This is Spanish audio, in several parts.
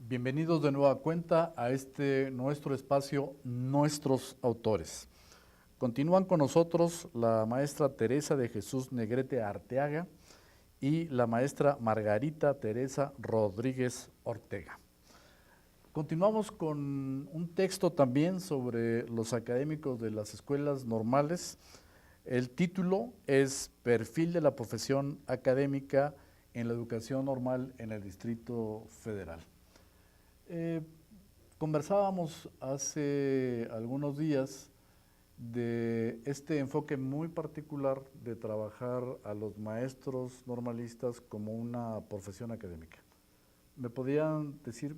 Bienvenidos de nueva cuenta a este nuestro espacio, Nuestros Autores. Continúan con nosotros la maestra Teresa de Jesús Negrete Arteaga y la maestra Margarita Teresa Rodríguez Ortega. Continuamos con un texto también sobre los académicos de las escuelas normales. El título es Perfil de la profesión académica en la educación normal en el Distrito Federal. Conversábamos hace algunos días de este enfoque muy particular de trabajar a los maestros normalistas como una profesión académica. ¿Me podrían decir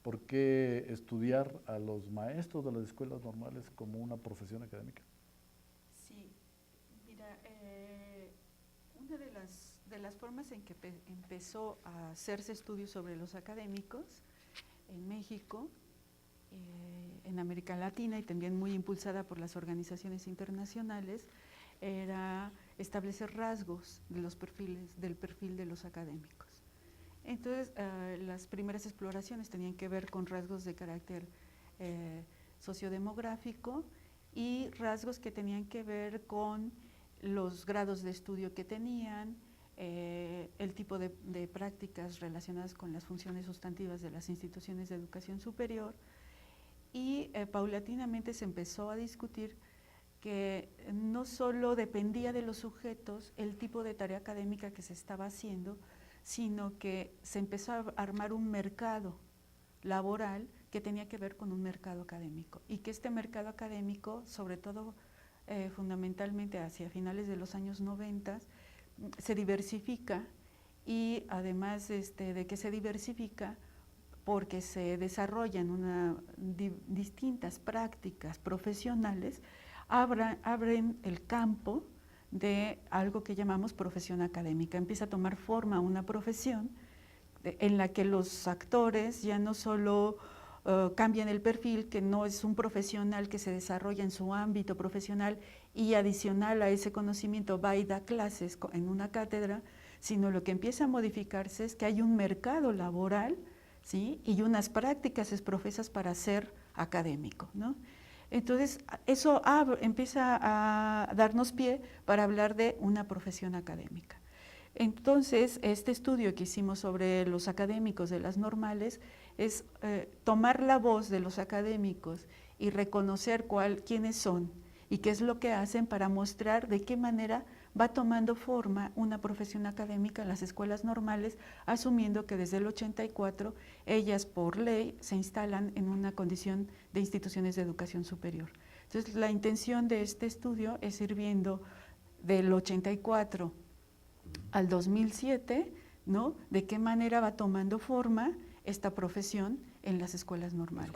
por qué estudiar a los maestros de las escuelas normales como una profesión académica? Sí, mira, una de las formas en que empezó a hacerse estudios sobre los académicos en México, en América Latina y también muy impulsada por las organizaciones internacionales, era establecer rasgos de los perfiles, del perfil de los académicos. Entonces, las primeras exploraciones tenían que ver con rasgos de carácter sociodemográfico y rasgos que tenían que ver con los grados de estudio que tenían, el tipo de prácticas relacionadas con las funciones sustantivas de las instituciones de educación superior y paulatinamente se empezó a discutir que no solo dependía de los sujetos el tipo de tarea académica que se estaba haciendo, sino que se empezó a armar un mercado laboral que tenía que ver con un mercado académico y que este mercado académico, sobre todo fundamentalmente hacia finales de los años 90, se diversifica y además de que se diversifica porque se desarrollan distintas prácticas profesionales, abren el campo de algo que llamamos profesión académica. Empieza a tomar forma una profesión en la que los actores ya no solo cambian el perfil, que no es un profesional que se desarrolla en su ámbito profesional y adicional a ese conocimiento va y da clases en una cátedra, sino lo que empieza a modificarse es que hay un mercado laboral, ¿sí? Y unas prácticas profesas para ser académico, ¿no? Entonces, eso empieza a darnos pie para hablar de una profesión académica. Entonces, este estudio que hicimos sobre los académicos de las normales es tomar la voz de los académicos y reconocer quiénes son y qué es lo que hacen para mostrar de qué manera va tomando forma una profesión académica en las escuelas normales, asumiendo que desde el 84 ellas por ley se instalan en una condición de instituciones de educación superior. Entonces, la intención de este estudio es ir viendo del 84 al 2007, ¿no? De qué manera va tomando forma esta profesión en las escuelas normales.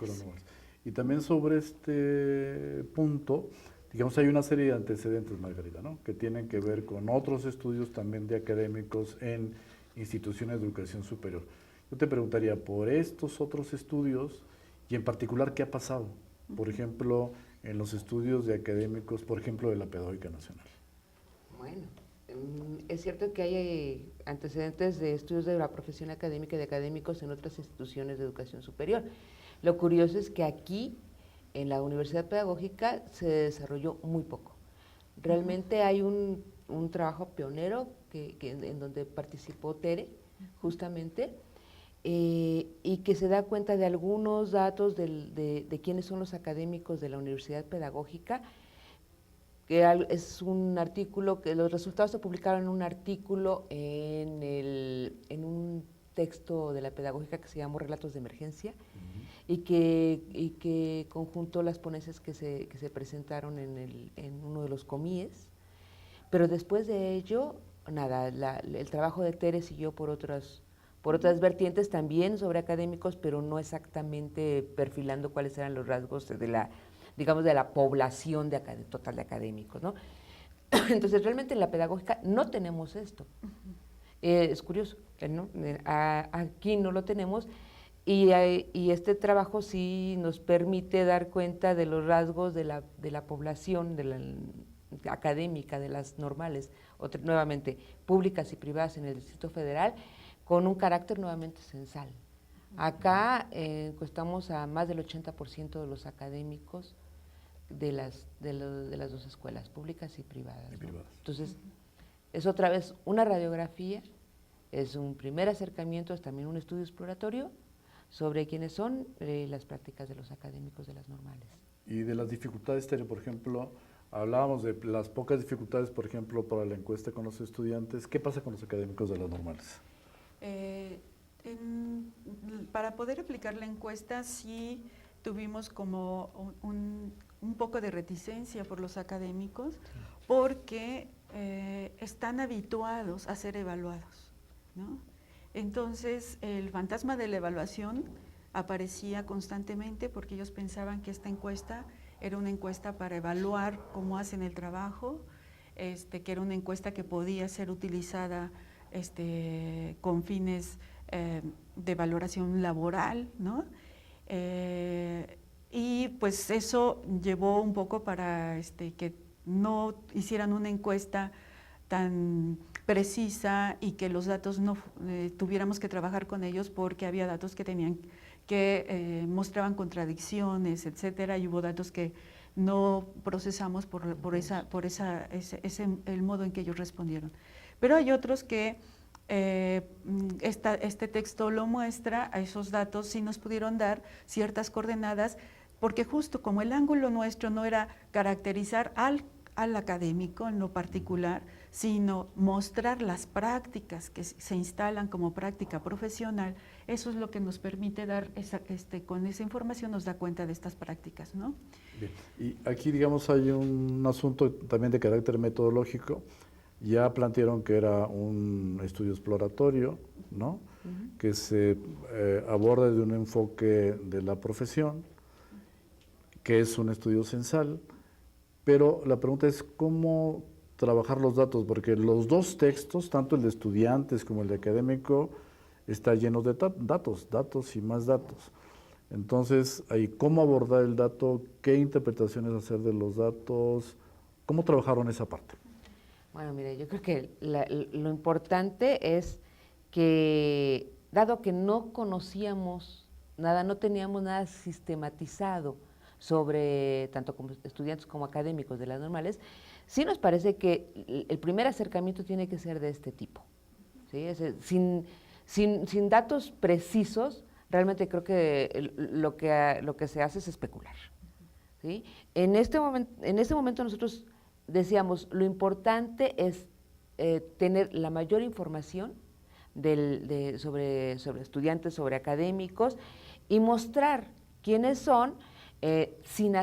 Y también sobre este punto, digamos, hay una serie de antecedentes, Margarita, ¿no? Que tienen que ver con otros estudios también de académicos en instituciones de educación superior. Yo te preguntaría por estos otros estudios y en particular qué ha pasado, por ejemplo, en los estudios de académicos, por ejemplo, de la Pedagógica Nacional. Bueno, es cierto que hay antecedentes de estudios de la profesión académica y de académicos en otras instituciones de educación superior. Lo curioso es que aquí, en la Universidad Pedagógica, se desarrolló muy poco. Realmente hay un trabajo pionero en donde participó Tere, justamente, y que se da cuenta de algunos datos de quiénes son los académicos de la Universidad Pedagógica, que es un artículo, que los resultados se publicaron en un artículo en un texto de la pedagógica que se llamó Relatos de Emergencia, y que conjuntó las ponencias que se presentaron en uno de los comíes. Pero después de ello, nada, el trabajo de Tere siguió por otras vertientes también sobre académicos, pero no exactamente perfilando cuáles eran los rasgos de la población total de académicos, ¿no? Entonces, realmente en la pedagógica no tenemos esto. Es curioso, ¿no? Aquí no lo tenemos y este trabajo sí nos permite dar cuenta de los rasgos de la población académica, de las normales, nuevamente públicas y privadas en el Distrito Federal, con un carácter nuevamente censal. Acá encuestamos a más del 80% de los académicos de las dos escuelas, públicas y privadas. ¿no? Entonces, es otra vez una radiografía, es un primer acercamiento, es también un estudio exploratorio sobre quiénes son las prácticas de los académicos de las normales. Y de las dificultades, Tere, por ejemplo, hablábamos de las pocas dificultades, por ejemplo, para la encuesta con los estudiantes. ¿Qué pasa con los académicos de las normales? Para poder aplicar la encuesta sí tuvimos como un poco de reticencia por los académicos porque están habituados a ser evaluados, ¿no? Entonces el fantasma de la evaluación aparecía constantemente porque ellos pensaban que esta encuesta era una encuesta para evaluar cómo hacen el trabajo, que era una encuesta que podía ser utilizada con fines de valoración laboral, ¿no? Y pues eso llevó un poco para que no hicieran una encuesta tan precisa y que los datos no tuviéramos que trabajar con ellos porque había datos que tenían que mostraban contradicciones, etcétera, y hubo datos que no procesamos por el modo en que ellos respondieron. Pero hay otros que este texto lo muestra, a esos datos sí nos pudieron dar ciertas coordenadas, porque justo como el ángulo nuestro no era caracterizar al académico en lo particular, sino mostrar las prácticas que se instalan como práctica profesional, eso es lo que nos permite dar, con esa información nos da cuenta de estas prácticas, ¿no? Bien. Y aquí, digamos, hay un asunto también de carácter metodológico. Ya plantearon que era un estudio exploratorio, ¿no? Que se aborda de un enfoque de la profesión, que es un estudio censal, pero la pregunta es cómo trabajar los datos, porque los dos textos, tanto el de estudiantes como el de académico, está lleno de datos y más datos. Entonces, ahí, ¿cómo abordar el dato? ¿Qué interpretaciones hacer de los datos? ¿Cómo trabajaron esa parte? Bueno, mire, yo creo que lo importante es que, dado que no conocíamos nada, no teníamos nada sistematizado sobre, tanto como estudiantes como académicos de las normales, sí nos parece que el primer acercamiento tiene que ser de este tipo, ¿sí? Sin datos precisos, realmente creo que lo que se hace es especular, ¿sí? En este momento nosotros decíamos, lo importante es tener la mayor información sobre estudiantes, sobre académicos, y mostrar quiénes son sin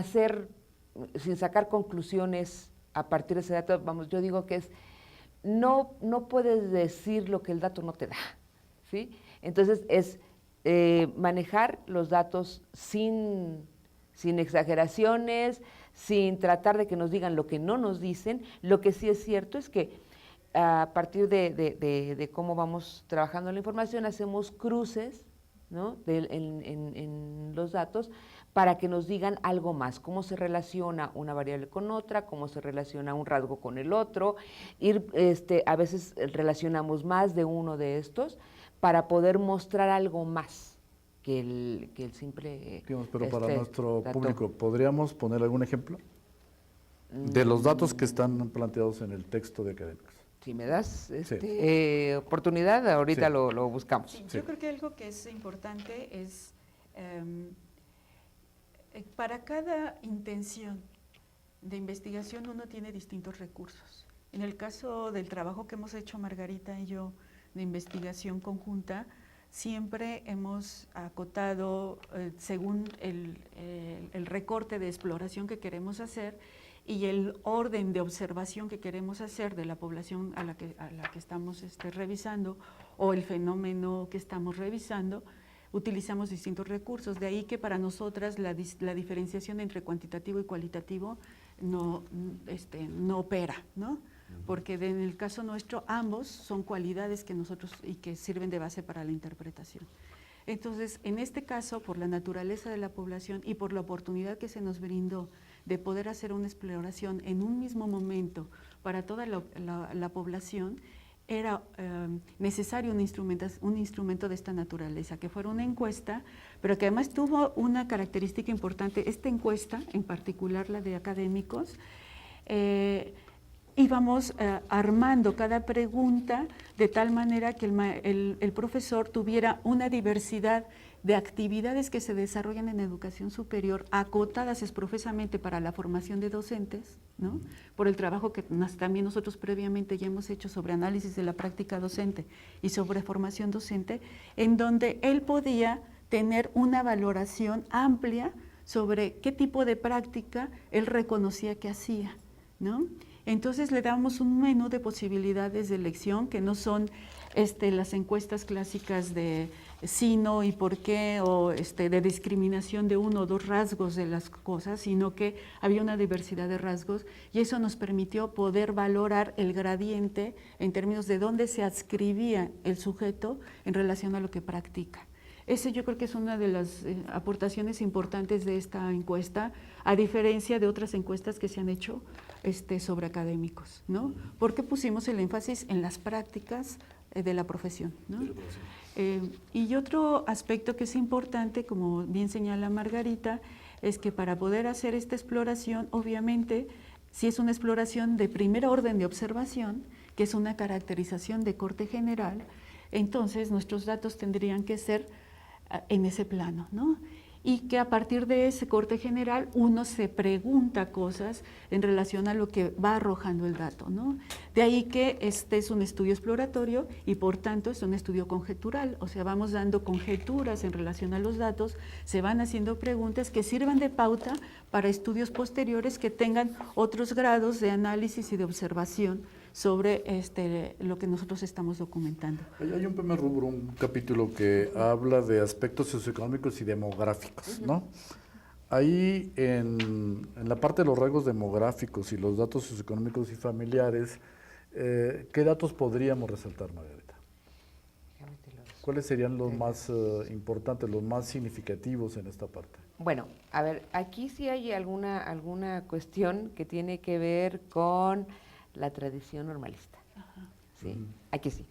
sacar conclusiones a partir de ese dato. Vamos, yo digo que no puedes decir lo que el dato no te da, ¿sí? Entonces es manejar los datos sin exageraciones, sin tratar de que nos digan lo que no nos dicen. Lo que sí es cierto es que a partir de cómo vamos trabajando la información, hacemos cruces, ¿no? en los datos para que nos digan algo más, cómo se relaciona una variable con otra, cómo se relaciona un rasgo con el otro. A veces relacionamos más de uno de estos para poder mostrar algo más que el simple… Digamos, pero para nuestro dato. público, ¿podríamos poner algún ejemplo de los datos que están planteados en el texto de académicos? Si me das oportunidad, ahorita Sí. lo buscamos. Sí, yo creo que algo que es importante es, para cada intención de investigación uno tiene distintos recursos. En el caso del trabajo que hemos hecho Margarita y yo de investigación conjunta, siempre hemos acotado según el recorte de exploración que queremos hacer y el orden de observación que queremos hacer de la población a la que estamos revisando o el fenómeno que estamos revisando, utilizamos distintos recursos. De ahí que para nosotras la diferenciación entre cuantitativo y cualitativo no opera, ¿no? Porque en el caso nuestro ambos son cualidades que nosotros y que sirven de base para la interpretación. Entonces, en este caso, por la naturaleza de la población y por la oportunidad que se nos brindó de poder hacer una exploración en un mismo momento para toda la población, era necesario un instrumento de esta naturaleza, que fuera una encuesta, pero que además tuvo una característica importante. Esta encuesta, en particular la de académicos, íbamos armando cada pregunta de tal manera que el profesor tuviera una diversidad de actividades que se desarrollan en educación superior, acotadas expresamente para la formación de docentes, ¿no? Por el trabajo que también nosotros previamente ya hemos hecho sobre análisis de la práctica docente y sobre formación docente, en donde él podía tener una valoración amplia sobre qué tipo de práctica él reconocía que hacía, ¿no? Entonces le damos un menú de posibilidades de elección que no son las encuestas clásicas de sí, no y por qué, o de discriminación de uno o dos rasgos de las cosas, sino que había una diversidad de rasgos y eso nos permitió poder valorar el gradiente en términos de dónde se adscribía el sujeto en relación a lo que practica. Ese yo creo que es una de las aportaciones importantes de esta encuesta, a diferencia de otras encuestas que se han hecho sobre académicos, ¿no? Porque pusimos el énfasis en las prácticas de la profesión, ¿no? Y otro aspecto que es importante, como bien señala Margarita, es que para poder hacer esta exploración, obviamente, si es una exploración de primer orden de observación, que es una caracterización de corte general, entonces nuestros datos tendrían que ser en ese plano, ¿no? Y que a partir de ese corte general uno se pregunta cosas en relación a lo que va arrojando el dato, ¿no? De ahí que este es un estudio exploratorio y por tanto es un estudio conjetural, o sea, vamos dando conjeturas en relación a los datos, se van haciendo preguntas que sirvan de pauta para estudios posteriores que tengan otros grados de análisis y de observación sobre lo que nosotros estamos documentando. Hay un primer rubro, un capítulo que habla de aspectos socioeconómicos y demográficos, ¿no? Ahí en la parte de los rasgos demográficos y los datos socioeconómicos y familiares, ¿qué datos podríamos resaltar, Margarita? ¿Cuáles serían los más importantes, los más significativos en esta parte? Bueno, a ver, aquí sí hay alguna cuestión que tiene que ver con la tradición normalista. Ajá. ¿Sí? Aquí sí.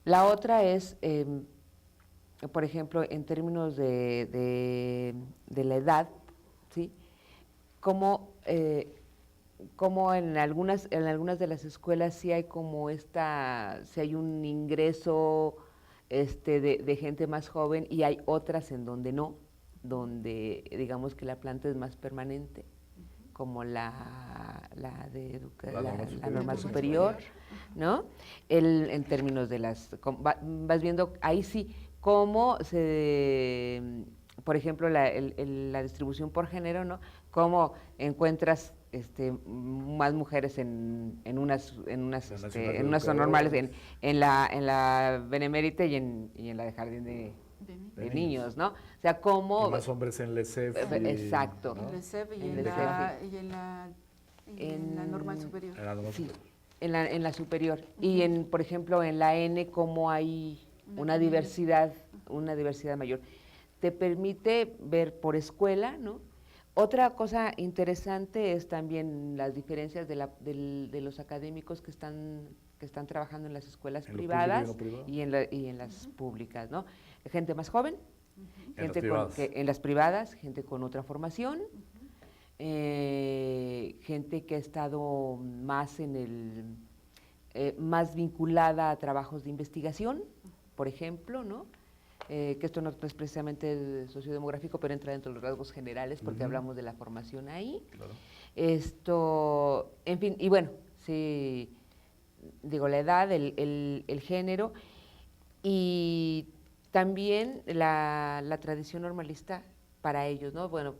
La otra es, por ejemplo, en términos de la edad, ¿sí? Como en algunas de las escuelas sí hay como sí hay un ingreso de gente más joven y hay otras en donde no, donde digamos que la planta es más permanente, como la normal superior, ¿no? En términos de vas viendo ahí sí cómo por ejemplo, la distribución por género, ¿no? Cómo encuentras más mujeres en unas zonas normales, en la Benemérita y en la de Jardín de niños, ¿no? O sea, cómo... Y más hombres en LECEF. Exacto. En LECEF y en la normal superior. Sí, en la superior. Y, por ejemplo, en la N, cómo hay una diversidad mayor. Te permite ver por escuela, ¿no? Otra cosa interesante es también las diferencias de los académicos que están trabajando en las escuelas privadas y en las públicas, ¿no? Gente más joven, gente en las privadas, gente con otra formación, gente que ha estado más más vinculada a trabajos de investigación, por ejemplo, ¿no? Que esto no es precisamente sociodemográfico, pero entra dentro de los rasgos generales porque hablamos de la formación ahí. Claro. En fin, y bueno, sí, digo, la edad, el género y también la tradición normalista para ellos, ¿no? Bueno,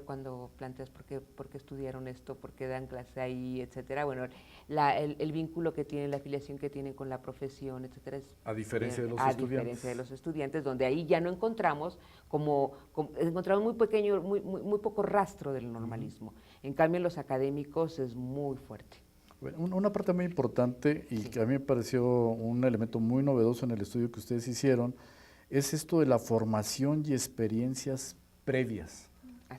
cuando planteas por qué estudiaron esto, por qué dan clase ahí, etcétera, bueno, el vínculo que tienen, la afiliación que tienen con la profesión, etcétera, es a diferencia de los estudiantes, donde ahí ya no encontramos encontramos muy pequeño, muy poco rastro del normalismo. En cambio, en los académicos es muy fuerte. Bueno, una parte muy importante y que a mí me pareció un elemento muy novedoso en el estudio que ustedes hicieron es esto de la formación y experiencias previas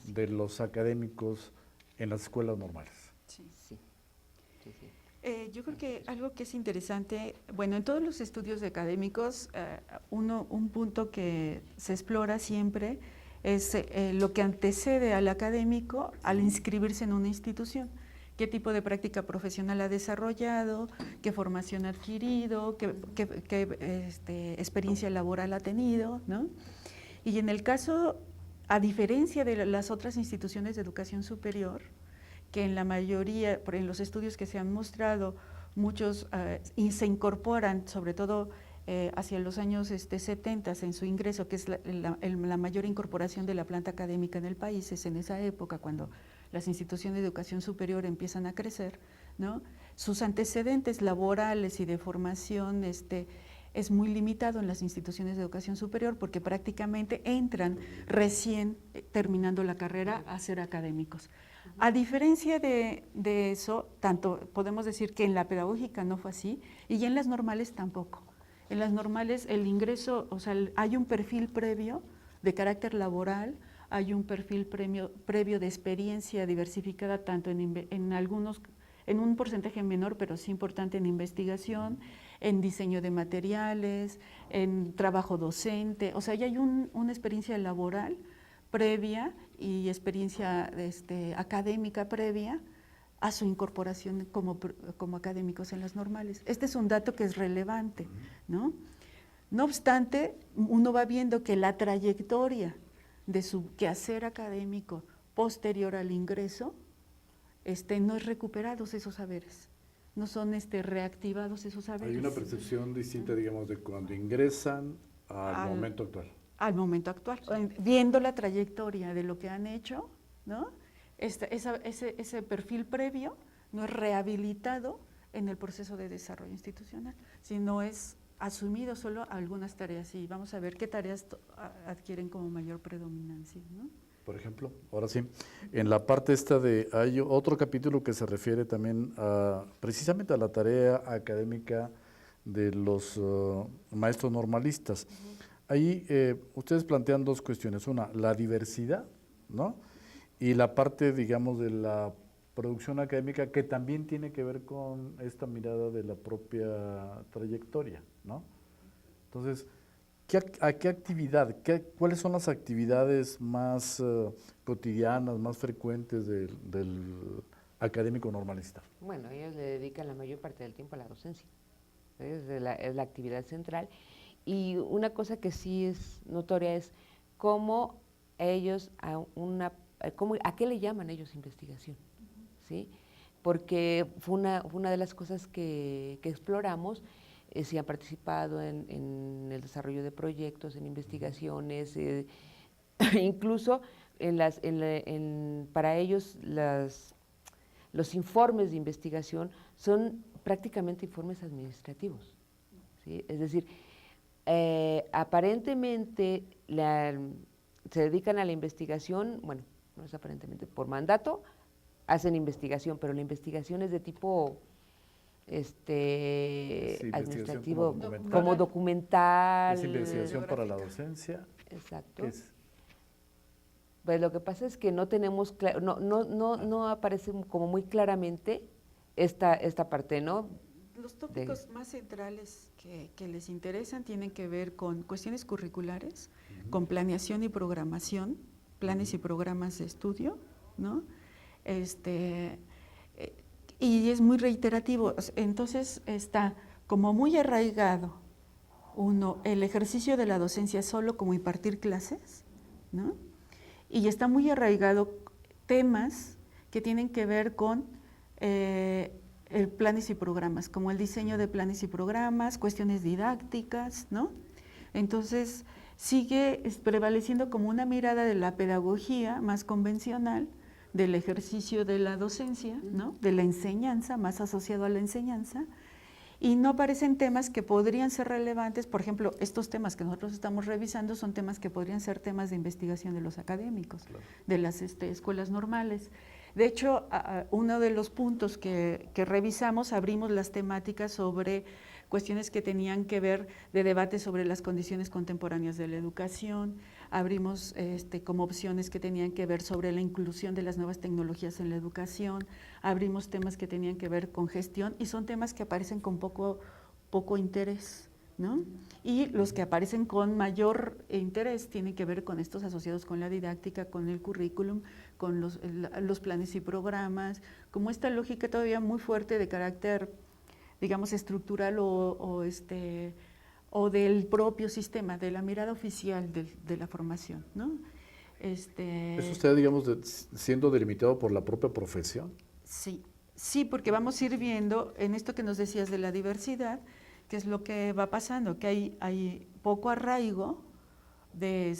de los académicos en las escuelas normales. Sí. Sí, sí. Yo creo que algo que es interesante, bueno, en todos los estudios académicos, un punto que se explora siempre es lo que antecede al académico al inscribirse en una institución. Qué tipo de práctica profesional ha desarrollado, qué formación ha adquirido, qué experiencia laboral ha tenido, ¿no? Y en el caso, a diferencia de las otras instituciones de educación superior, que en la mayoría, en los estudios que se han mostrado, muchos se incorporan, sobre todo hacia los años 70 en su ingreso, que es la mayor incorporación de la planta académica en el país, es en esa época cuando las instituciones de educación superior empiezan a crecer, ¿no? Sus antecedentes laborales y de formación es muy limitado en las instituciones de educación superior porque prácticamente entran recién terminando la carrera a ser académicos. A diferencia de eso, tanto podemos decir que en la pedagógica no fue así y en las normales tampoco. En las normales el ingreso, o sea, hay un perfil previo de carácter laboral, hay un perfil previo de experiencia diversificada tanto en un porcentaje menor, pero sí importante en investigación, en diseño de materiales, en trabajo docente, o sea, ya hay una experiencia laboral previa y experiencia académica previa a su incorporación como académicos en las normales. Este es un dato que es relevante, ¿no? No obstante, uno va viendo que la trayectoria de su quehacer académico posterior al ingreso, no es recuperados esos saberes, no son reactivados esos saberes. Hay una percepción distinta, digamos, de cuando ingresan al momento actual. Al momento actual, viendo la trayectoria de lo que han hecho, ¿no? Ese perfil previo no es rehabilitado en el proceso de desarrollo institucional, sino es asumido solo algunas tareas y vamos a ver qué tareas adquieren como mayor predominancia, ¿no? Por ejemplo, ahora sí, en la parte hay otro capítulo que se refiere también precisamente a la tarea académica de los maestros normalistas. Ahí ustedes plantean dos cuestiones, una, la diversidad, ¿no? Y la parte, digamos, de la producción académica que también tiene que ver con esta mirada de la propia trayectoria, ¿no? Entonces, ¿a qué actividad, cuáles son las actividades más cotidianas, más frecuentes del académico normalista? Bueno, ellos le dedican la mayor parte del tiempo a la docencia, es la actividad central. Y una cosa que sí es notoria es cómo ellos, ¿a qué le llaman ellos investigación? ¿Sí? Porque fue una de las cosas que exploramos, si han participado en el desarrollo de proyectos, en investigaciones, incluso para ellos los informes de investigación son prácticamente informes administrativos, ¿sí? Es decir, aparentemente se dedican a la investigación, bueno, no es aparentemente, por mandato hacen investigación, pero la investigación es de tipo administrativo, como documental. ¿Es investigación para la docencia? Exacto. Pues lo que pasa es que no tenemos, no aparece como muy claramente esta parte, ¿no? Los tópicos más centrales que les interesan tienen que ver con cuestiones curriculares, con planeación y programación, planes y programas de estudio, ¿no? Y es muy reiterativo, entonces está como muy arraigado, el ejercicio de la docencia solo como impartir clases, ¿no? Y está muy arraigado temas que tienen que ver con planes y programas, como el diseño de planes y programas, cuestiones didácticas, ¿no? Entonces, sigue prevaleciendo como una mirada de la pedagogía más convencional, del ejercicio de la docencia, ¿no? De la enseñanza, más asociado a la enseñanza, y no aparecen temas que podrían ser relevantes. Por ejemplo, estos temas que nosotros estamos revisando son temas que podrían ser temas de investigación de los académicos, claro, de las escuelas normales. De hecho, uno de los puntos que revisamos, abrimos las temáticas sobre cuestiones que tenían que ver de debate sobre las condiciones contemporáneas de la educación, abrimos como opciones que tenían que ver sobre la inclusión de las nuevas tecnologías en la educación, abrimos temas que tenían que ver con gestión y son temas que aparecen con poco interés, ¿no? Y los que aparecen con mayor interés tienen que ver con estos asociados con la didáctica, con el currículum, con los planes y programas, como esta lógica todavía muy fuerte de carácter, digamos, estructural o del propio sistema, de la mirada oficial de la formación, ¿no? ¿Eso usted, digamos, siendo delimitado por la propia profesión? Sí, porque vamos a ir viendo en esto que nos decías de la diversidad, qué es lo que va pasando, que hay poco arraigo de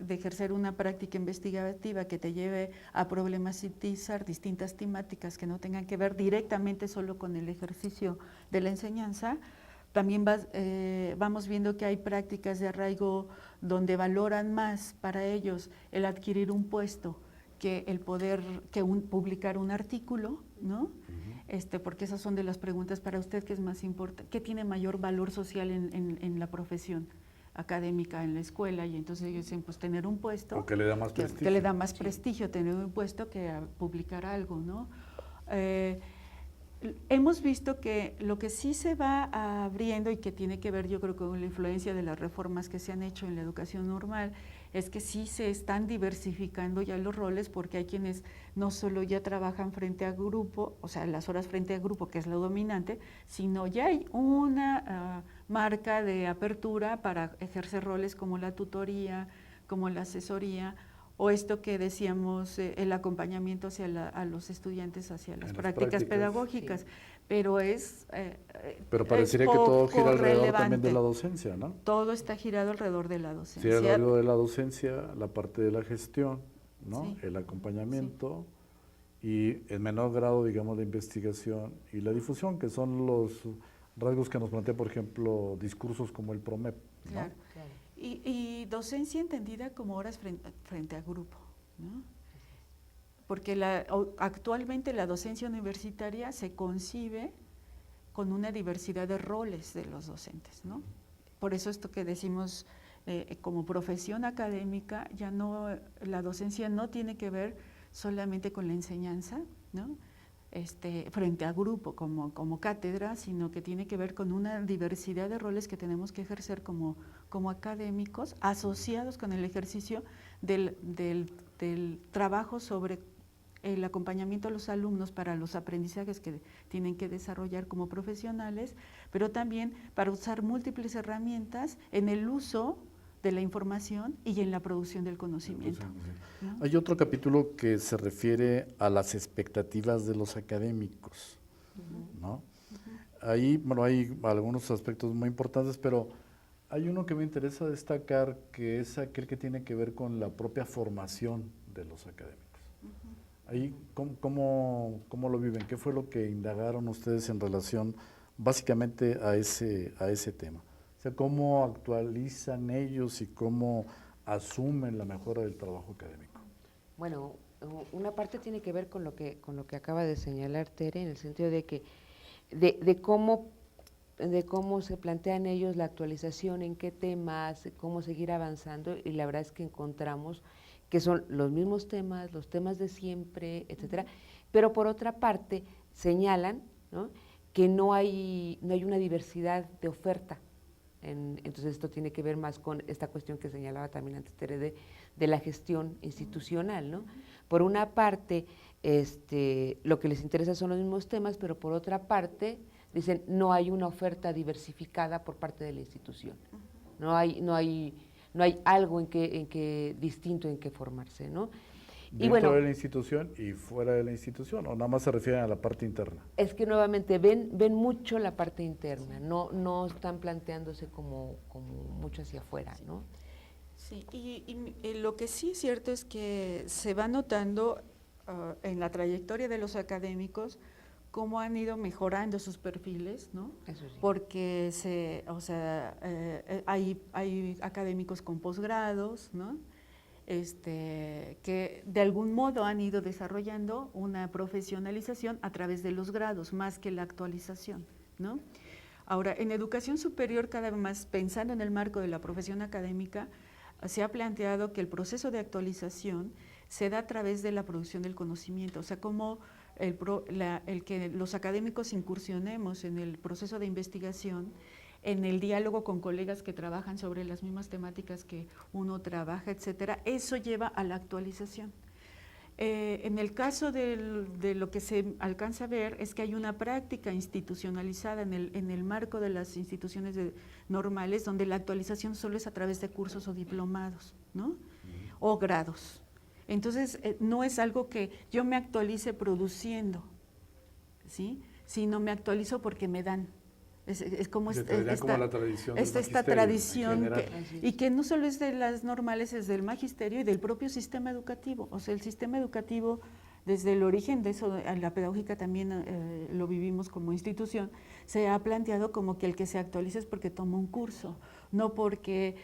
ejercer una práctica investigativa que te lleve a problematizar distintas temáticas que no tengan que ver directamente solo con el ejercicio de la enseñanza. También vamos viendo que hay prácticas de arraigo donde valoran más para ellos el adquirir un puesto que el poder, publicar un artículo, ¿no? Porque esas son de las preguntas para usted, ¿qué es más importante? ¿Qué tiene mayor valor social en la profesión académica, en la escuela? Y entonces ellos dicen, pues tener un puesto. ¿O que le da más prestigio? Que le da más prestigio tener un puesto que publicar algo, ¿no? Hemos visto que lo que sí se va abriendo y que tiene que ver, yo creo, con la influencia de las reformas que se han hecho en la educación normal, es que sí se están diversificando ya los roles, porque hay quienes no solo ya trabajan frente a grupo, o sea, las horas frente a grupo, que es lo dominante, sino ya hay una marca de apertura para ejercer roles como la tutoría, como la asesoría, o esto que decíamos, el acompañamiento a los estudiantes hacia las prácticas pedagógicas, sí. Pero pero parecería que todo gira alrededor también de la docencia, ¿no? Todo está girado alrededor de la docencia. Sí, alrededor de la docencia, la parte de la gestión, ¿no? Sí. El acompañamiento, sí. Y en menor grado, digamos, la investigación y la difusión, que son los rasgos que nos plantea, por ejemplo, discursos como el PROMEP, ¿no? Claro. Y docencia entendida como horas frente a grupo, ¿no? Porque actualmente la docencia universitaria se concibe con una diversidad de roles de los docentes, ¿no? Por eso esto que decimos como profesión académica, la docencia no tiene que ver solamente con la enseñanza, ¿no? Frente a grupo como cátedra, sino que tiene que ver con una diversidad de roles que tenemos que ejercer como académicos, asociados con el ejercicio del trabajo sobre el acompañamiento a los alumnos para los aprendizajes que tienen que desarrollar como profesionales, pero también para usar múltiples herramientas en el uso de la información y en la producción del conocimiento, ¿no? Hay otro capítulo que se refiere a las expectativas de los académicos, ¿no? Ahí, bueno, hay algunos aspectos muy importantes, pero hay uno que me interesa destacar, que es aquel que tiene que ver con la propia formación de los académicos. Ahí, ¿cómo lo viven? ¿Qué fue lo que indagaron ustedes en relación básicamente a ese tema? O sea, ¿cómo actualizan ellos y cómo asumen la mejora del trabajo académico? Bueno, una parte tiene que ver con lo que acaba de señalar Tere, en el sentido de que de cómo se plantean ellos la actualización, en qué temas, cómo seguir avanzando, y la verdad es que encontramos que son los mismos temas, los temas de siempre, etcétera, pero por otra parte señalan, ¿no?, que no hay una diversidad de oferta. Entonces esto tiene que ver más con esta cuestión que señalaba también antes Tere de la gestión institucional, ¿no? Por una parte, lo que les interesa son los mismos temas, pero por otra parte, dicen, no hay una oferta diversificada por parte de la institución. No hay algo distinto en que formarse, ¿no? ¿Dentro de la institución y fuera de la institución, o nada más se refieren a la parte interna? Es que nuevamente ven mucho la parte interna, no están planteándose como mucho hacia afuera, ¿no? Sí, y lo que sí es cierto es que se va notando en la trayectoria de los académicos cómo han ido mejorando sus perfiles, ¿no? Eso sí. Porque hay académicos con posgrados, ¿no? Que de algún modo han ido desarrollando una profesionalización a través de los grados, más que la actualización, ¿no? Ahora, en educación superior, cada vez más, pensando en el marco de la profesión académica, se ha planteado que el proceso de actualización se da a través de la producción del conocimiento, o sea, como el que los académicos incursionemos en el proceso de investigación, en el diálogo con colegas que trabajan sobre las mismas temáticas que uno trabaja, etcétera, eso lleva a la actualización. En el caso de lo que se alcanza a ver es que hay una práctica institucionalizada en el marco de las instituciones normales, donde la actualización solo es a través de cursos o diplomados, ¿no? O grados. Entonces, no es algo que yo me actualice produciendo, ¿sí? Sino me actualizo porque me dan. Es como la tradición del esta tradición y que no solo es de las normales, es del magisterio y del propio sistema educativo. O sea, el sistema educativo, desde el origen de eso, la pedagógica también lo vivimos como institución, se ha planteado como que el que se actualiza es porque toma un curso, no porque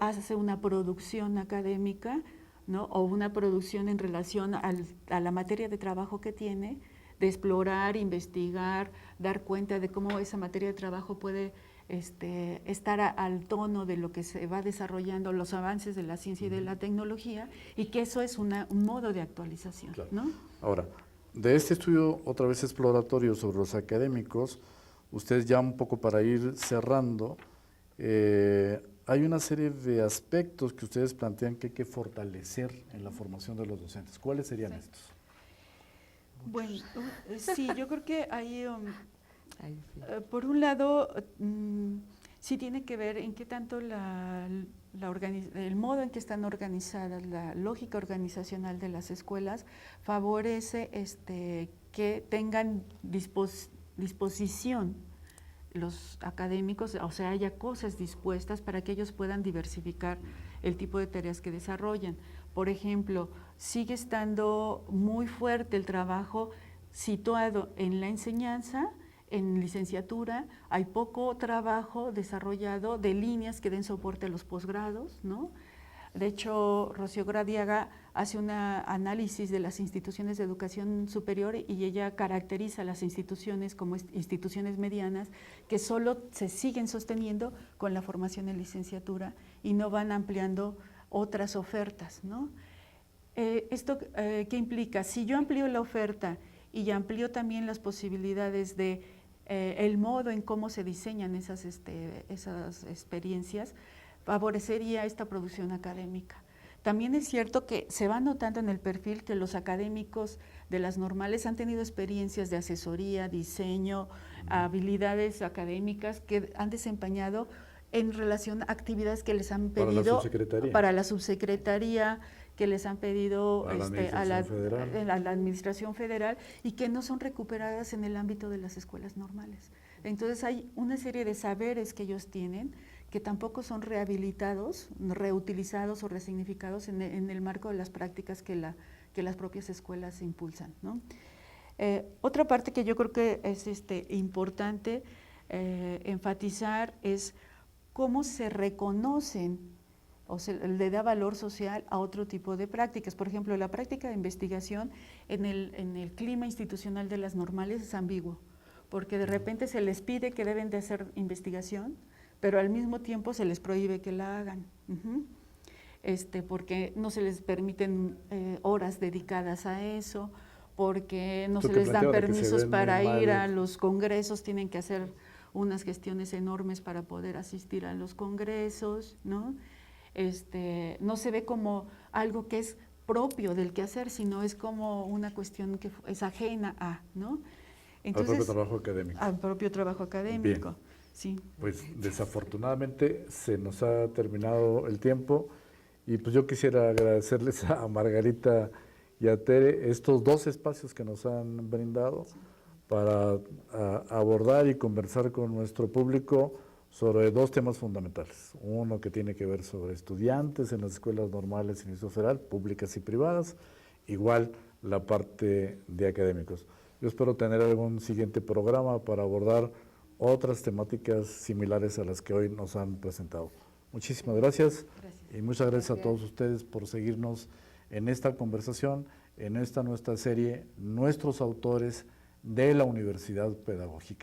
hace una producción académica, ¿no? O una producción en relación a la materia de trabajo que tiene, de explorar, investigar, dar cuenta de cómo esa materia de trabajo puede estar al tono de lo que se va desarrollando, los avances de la ciencia y de la tecnología, y que eso es un modo de actualización, claro, ¿no? Ahora, de este estudio otra vez exploratorio sobre los académicos, ustedes ya un poco para ir cerrando, hay una serie de aspectos que ustedes plantean que hay que fortalecer en la formación de los docentes. ¿Cuáles serían estos? Bueno, sí, yo creo que hay, Sí. por un lado, sí tiene que ver en qué tanto el modo en que están organizadas, la lógica organizacional de las escuelas favorece que tengan disposición los académicos, o sea, haya cosas dispuestas para que ellos puedan diversificar el tipo de tareas que desarrollan. Por ejemplo, sigue estando muy fuerte el trabajo situado en la enseñanza, en licenciatura, hay poco trabajo desarrollado de líneas que den soporte a los posgrados, ¿no? De hecho, Rocío Gradiaga hace un análisis de las instituciones de educación superior y ella caracteriza las instituciones como instituciones medianas que solo se siguen sosteniendo con la formación en licenciatura y no van ampliando otras ofertas, ¿no? ¿Esto qué implica? Si yo amplío la oferta y amplío también las posibilidades de el modo en cómo se diseñan esas experiencias, favorecería esta producción académica. También es cierto que se va notando en el perfil que los académicos de las normales han tenido experiencias de asesoría, diseño, habilidades académicas que han desempeñado en relación a actividades que les han pedido para la subsecretaría, que les han pedido a la Administración Federal y que no son recuperadas en el ámbito de las escuelas normales. Entonces hay una serie de saberes que ellos tienen que tampoco son rehabilitados, reutilizados o resignificados en el marco de las prácticas que las propias escuelas impulsan, ¿no? Otra parte que yo creo que es importante enfatizar es cómo se reconocen o se le da valor social a otro tipo de prácticas. Por ejemplo, la práctica de investigación en el clima institucional de las normales es ambiguo, porque de repente se les pide que deben de hacer investigación, pero al mismo tiempo se les prohíbe que la hagan, porque no se les permiten horas dedicadas a eso, porque no se les dan permisos para ir a los congresos, tienen que hacer unas gestiones enormes para poder asistir a los congresos, ¿no? No se ve como algo que es propio del quehacer, sino es como una cuestión que es ajena a, ¿no? Entonces, al propio trabajo académico. Al propio trabajo académico. Bien. Sí. Pues desafortunadamente se nos ha terminado el tiempo y pues yo quisiera agradecerles a Margarita y a Tere estos dos espacios que nos han brindado para abordar y conversar con nuestro público sobre dos temas fundamentales. Uno que tiene que ver sobre estudiantes en las escuelas normales y Instituto Federal, públicas y privadas, igual la parte de académicos. Yo espero tener algún siguiente programa para abordar otras temáticas similares a las que hoy nos han presentado. Muchísimas gracias. Y muchas gracias a todos ustedes por seguirnos en esta conversación, en esta nuestra serie, Nuestros Autores de la Universidad Pedagógica.